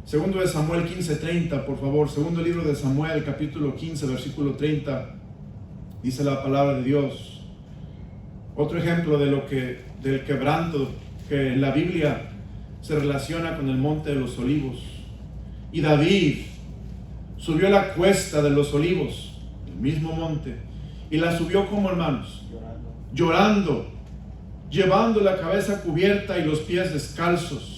[SPEAKER 1] Segundo de Samuel 15:30, por favor. Segundo libro de Samuel, capítulo 15, versículo 30. Dice la palabra de Dios. Otro ejemplo del quebranto que en la Biblia se relaciona con el Monte de los Olivos. Y David subió la cuesta de los Olivos, el mismo monte, y la subió como, hermanos, llorando, llevando la cabeza cubierta y los pies descalzos.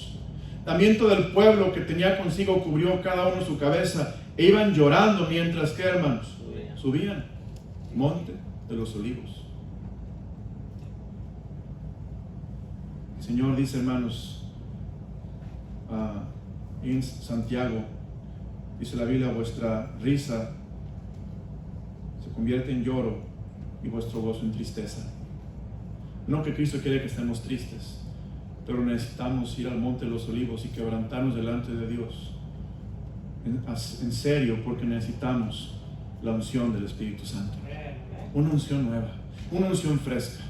[SPEAKER 1] También todo el pueblo que tenía consigo cubrió cada uno su cabeza e iban llorando mientras que, hermanos, subían Monte de los Olivos. El Señor dice, hermanos, en Santiago, dice la Biblia, vuestra risa se convierte en lloro y vuestro gozo en tristeza. No que Cristo quiere que estemos tristes, pero necesitamos ir al Monte de los Olivos y quebrantarnos delante de Dios en serio, porque necesitamos la unción del Espíritu Santo, una unción nueva, una unción fresca.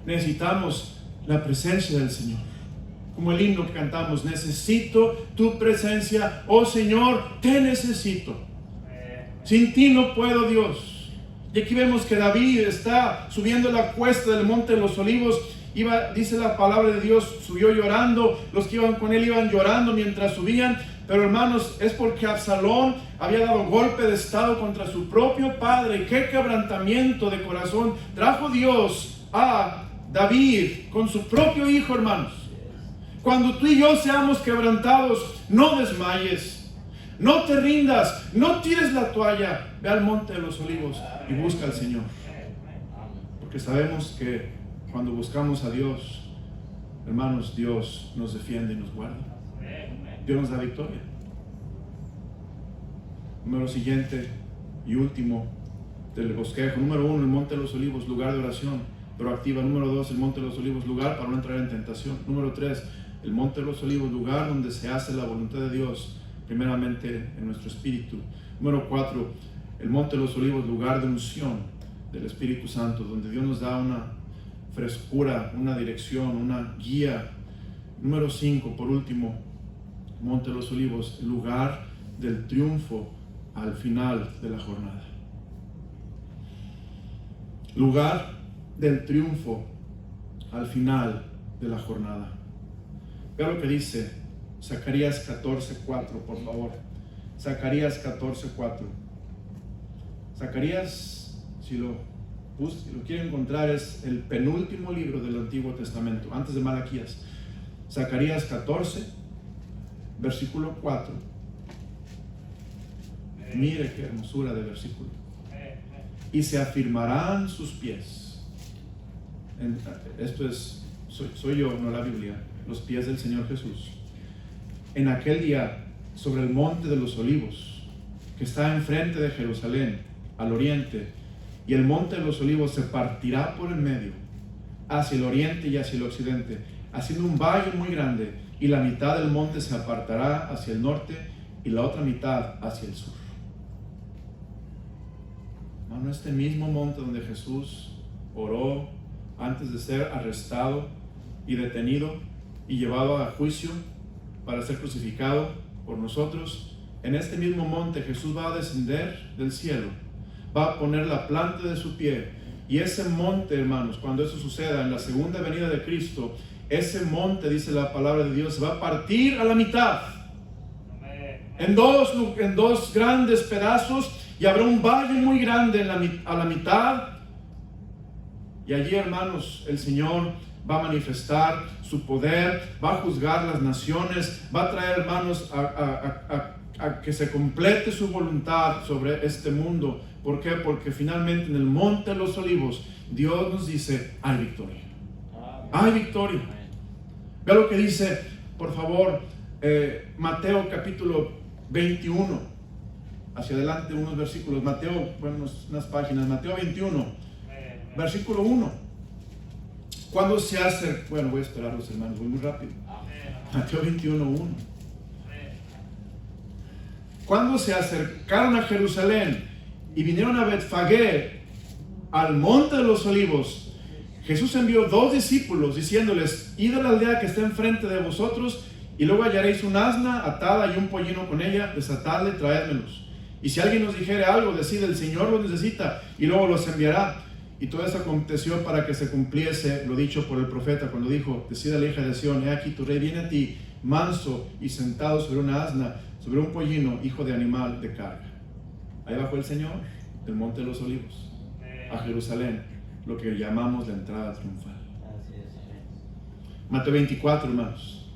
[SPEAKER 1] Necesitamos la presencia del Señor, como el himno que cantamos, necesito tu presencia, oh Señor, te necesito, sin ti no puedo, Dios. Y aquí vemos que David está subiendo la cuesta del Monte de los Olivos. Dice la palabra de Dios, subió llorando, los que iban con él iban llorando mientras subían, pero hermanos, es porque Absalón había dado golpe de estado contra su propio padre. Qué quebrantamiento de corazón trajo Dios a David con su propio hijo, hermanos. Cuando tú y yo seamos quebrantados, no desmayes, no te rindas, no tires la toalla, ve al Monte de los Olivos y busca al Señor, porque sabemos que cuando buscamos a Dios, hermanos, Dios nos defiende y nos guarda. Dios nos da victoria. Número siguiente y último, del bosquejo. Número 1, el Monte de los Olivos, lugar de oración proactiva. Número 2, el Monte de los Olivos, lugar para no entrar en tentación. Número 3, el Monte de los Olivos, lugar donde se hace la voluntad de Dios, primeramente en nuestro espíritu. Número 4, el Monte de los Olivos, lugar de unción del Espíritu Santo, donde Dios nos da una frescura, una dirección, una guía. Número 5, por último, Monte de los Olivos, lugar del triunfo al final de la jornada. Lugar del triunfo al final de la jornada. Vea lo que dice Zacarías 14:4, por favor. Zacarías 14:4. Zacarías, si lo quieren encontrar, es el penúltimo libro del Antiguo Testamento, antes de Malaquías. Zacarías 14, versículo 4. Mire qué hermosura de versículo. Y se afirmarán sus pies. Esto es, soy yo, no la Biblia. Los pies del Señor Jesús. En aquel día, sobre el Monte de los Olivos, que está enfrente de Jerusalén, al oriente, y el Monte de los Olivos se partirá por el medio, hacia el oriente y hacia el occidente, haciendo un valle muy grande, y la mitad del monte se apartará hacia el norte y la otra mitad hacia el sur. Hermano, este mismo monte donde Jesús oró antes de ser arrestado y detenido y llevado a juicio para ser crucificado por nosotros, en este mismo monte Jesús va a descender del cielo, va a poner la planta de su pie, y ese monte, hermanos, cuando eso suceda en la segunda venida de Cristo, ese monte, dice la palabra de Dios, se va a partir a la mitad, en dos grandes pedazos, y habrá un valle muy grande a la mitad, y allí, hermanos, el Señor va a manifestar su poder, va a juzgar las naciones, va a traer, hermanos, a que se complete su voluntad sobre este mundo. ¿Por qué? Porque finalmente en el Monte de los Olivos Dios nos dice, hay victoria. Hay victoria. Vea lo que dice, por favor, Mateo capítulo 21. Hacia adelante unos versículos. Mateo, bueno, unas páginas. Mateo 21, versículo 1. ¿Cuándo se hace? Bueno, voy a esperar a los hermanos, voy muy rápido. Mateo 21:1. Cuando se acercaron a Jerusalén y vinieron a Betfagé, al Monte de los Olivos, Jesús envió 2 discípulos diciéndoles, id a la aldea que está enfrente de vosotros, y luego hallaréis un asna atada y un pollino con ella, desatadle, traédmelos. Y si alguien nos dijere algo, decid, el Señor los necesita, y luego los enviará. Y todo eso aconteció para que se cumpliese lo dicho por el profeta cuando dijo, decid a la hija de Sión, he aquí tu rey viene a ti, manso y sentado sobre una asna, sobre un pollino, hijo de animal de carga. Ahí bajó el Señor del Monte de los Olivos a Jerusalén, lo que llamamos la entrada triunfal. Mateo 24, hermanos.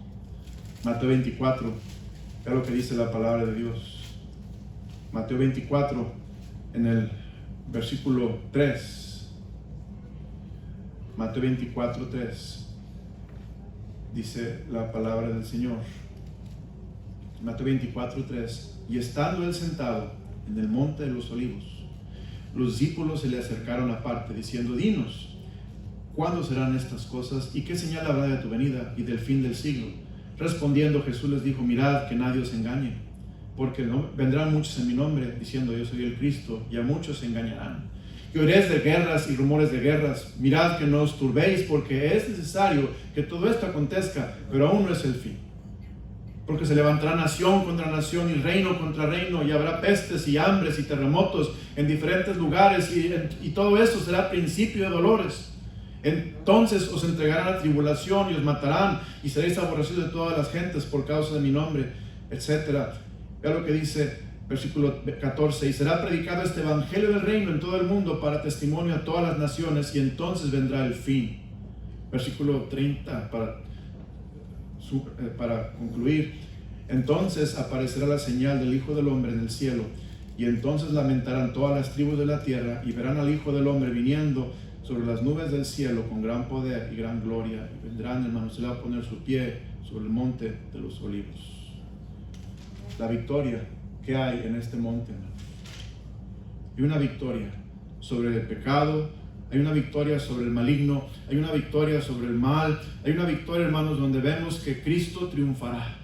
[SPEAKER 1] Mateo 24, es lo que dice la palabra de Dios. Mateo 24, en el versículo 3. Mateo 24:3 dice la palabra del Señor. Mateo 24:3. Y estando él sentado en el Monte de los Olivos, los discípulos se le acercaron aparte, diciendo, dinos, ¿cuándo serán estas cosas? ¿Y qué señal habrá de tu venida y del fin del siglo? Respondiendo Jesús les dijo, mirad que nadie os engañe, porque vendrán muchos en mi nombre, diciendo yo soy el Cristo, y a muchos se engañarán. Y oiréis de guerras y rumores de guerras. Mirad que no os turbéis, porque es necesario que todo esto acontezca, pero aún no es el fin. Porque se levantará nación contra nación y reino contra reino, y habrá pestes y hambres y terremotos en diferentes lugares, y todo eso será principio de dolores. Entonces os entregarán a tribulación y os matarán, y seréis aborrecidos de todas las gentes por causa de mi nombre, etc. Vea lo que dice versículo 14, y será predicado este evangelio del reino en todo el mundo para testimonio a todas las naciones, y entonces vendrá el fin. Versículo 30, para concluir, entonces aparecerá la señal del Hijo del Hombre en el cielo, y entonces lamentarán todas las tribus de la tierra, y verán al Hijo del Hombre viniendo sobre las nubes del cielo con gran poder y gran gloria, y vendrán, hermanos, se le va a poner su pie sobre el Monte de los Olivos. La victoria que hay en este monte, hermano. Y una victoria sobre el pecado, hay una victoria sobre el maligno, hay una victoria sobre el mal, hay una victoria, hermanos, donde vemos que Cristo triunfará.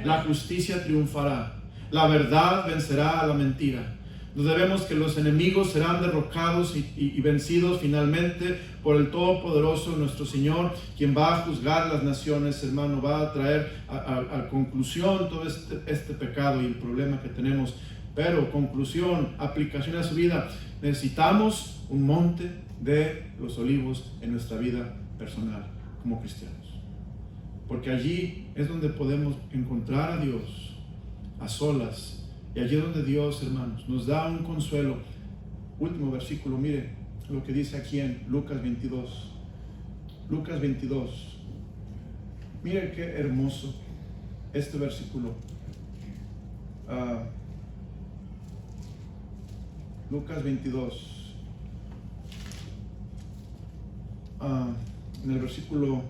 [SPEAKER 1] La justicia triunfará, la verdad vencerá a la mentira. Donde vemos que los enemigos serán derrocados y vencidos finalmente por el Todopoderoso, nuestro Señor, quien va a juzgar las naciones, hermano, va a traer a conclusión todo este pecado y el problema que tenemos. Pero conclusión, aplicación a su vida, necesitamos un monte de los olivos en nuestra vida personal como cristianos. Porque allí es donde podemos encontrar a Dios a solas. Y allí es donde Dios, hermanos, nos da un consuelo. Último versículo, mire lo que dice aquí en Lucas 22. Lucas 22. Mire qué hermoso este versículo. Lucas 22. En el versículo...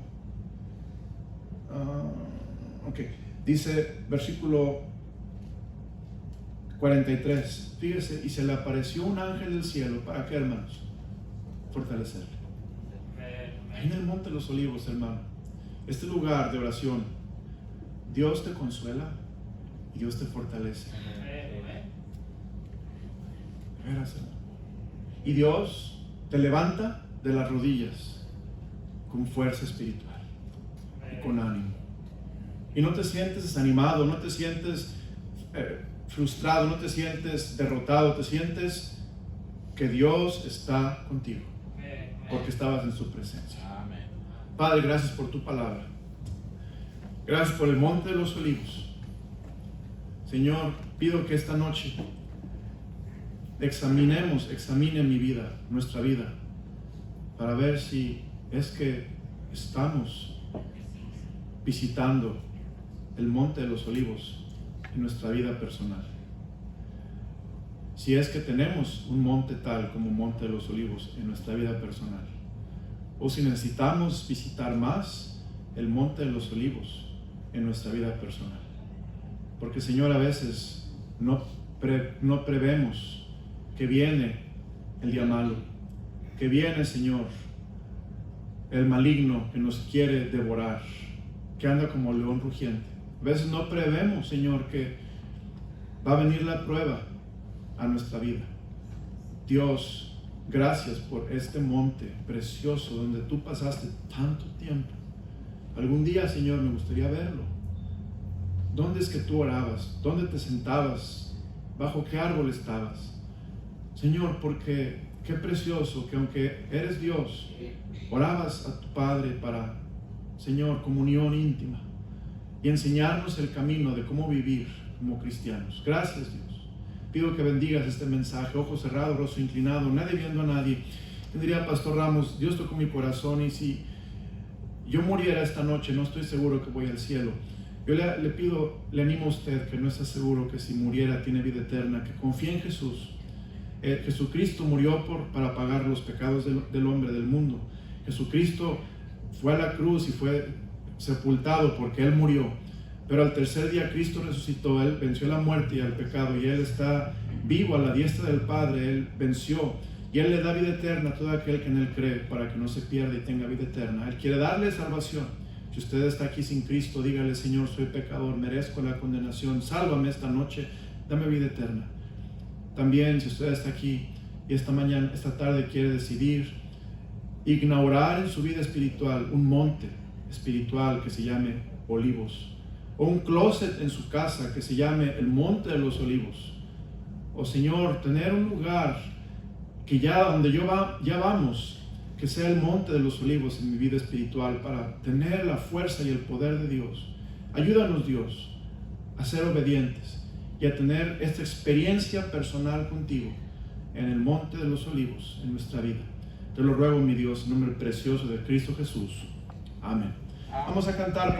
[SPEAKER 1] dice versículo 43, fíjese, y se le apareció un ángel del cielo. ¿Para qué, hermanos? Fortalecerle. Ahí en el monte de los olivos, hermano, este lugar de oración, Dios te consuela y Dios te fortalece. De veras, hermano. Y Dios te levanta de las rodillas con fuerza espiritual y con ánimo. Y no te sientes desanimado, no te sientes frustrado, no te sientes derrotado, te sientes que Dios está contigo, porque estabas en su presencia. Padre, gracias por tu palabra. Gracias por el monte de los olivos. Señor, pido que esta noche examine mi vida, nuestra vida, para ver si es que estamos visitando el monte de los olivos en nuestra vida personal. Si es que tenemos un monte tal como Monte de los Olivos en nuestra vida personal, o si necesitamos visitar más el Monte de los Olivos en nuestra vida personal. Porque, Señor, a veces no prevemos que viene el día malo, que viene, Señor, el maligno que nos quiere devorar, que anda como león rugiente. A veces no prevemos, Señor, que va a venir la prueba a nuestra vida. Dios, gracias por este monte precioso donde tú pasaste tanto tiempo. Algún día, Señor, me gustaría verlo. ¿Dónde es que tú orabas? ¿Dónde te sentabas? ¿Bajo qué árbol estabas? Señor, porque qué precioso que aunque eres Dios, orabas a tu Padre para, Señor, comunión íntima y enseñarnos el camino de cómo vivir como cristianos. Gracias, Dios. Pido que bendigas este mensaje, ojos cerrados, rostro inclinado, nadie viendo a nadie. Yo diría, Pastor Ramos, Dios tocó mi corazón, y si yo muriera esta noche, no estoy seguro que voy al cielo. Yo le pido, le animo a usted que no está seguro que si muriera tiene vida eterna, que confíe en Jesús. Jesucristo murió para pagar los pecados del hombre, del mundo. Jesucristo fue a la cruz y fue sepultado porque Él murió. Pero al tercer día Cristo resucitó, Él venció la muerte y el pecado, y Él está vivo a la diestra del Padre. Él venció y Él le da vida eterna a todo aquel que en Él cree, para que no se pierda y tenga vida eterna. Él quiere darle salvación. Si usted está aquí sin Cristo, dígale: Señor, soy pecador, merezco la condenación, sálvame esta noche, dame vida eterna. También, si usted está aquí y esta tarde quiere decidir inaugurar en su vida espiritual un monte espiritual que se llame Olivos, o un closet en su casa que se llame el Monte de los Olivos, o, Señor, tener un lugar que donde ya vamos, que sea el Monte de los Olivos en mi vida espiritual, para tener la fuerza y el poder de Dios. Ayúdanos, Dios, a ser obedientes y a tener esta experiencia personal contigo en el Monte de los Olivos en nuestra vida. Te lo ruego, mi Dios, en nombre precioso de Cristo Jesús. Amén. Vamos a cantar.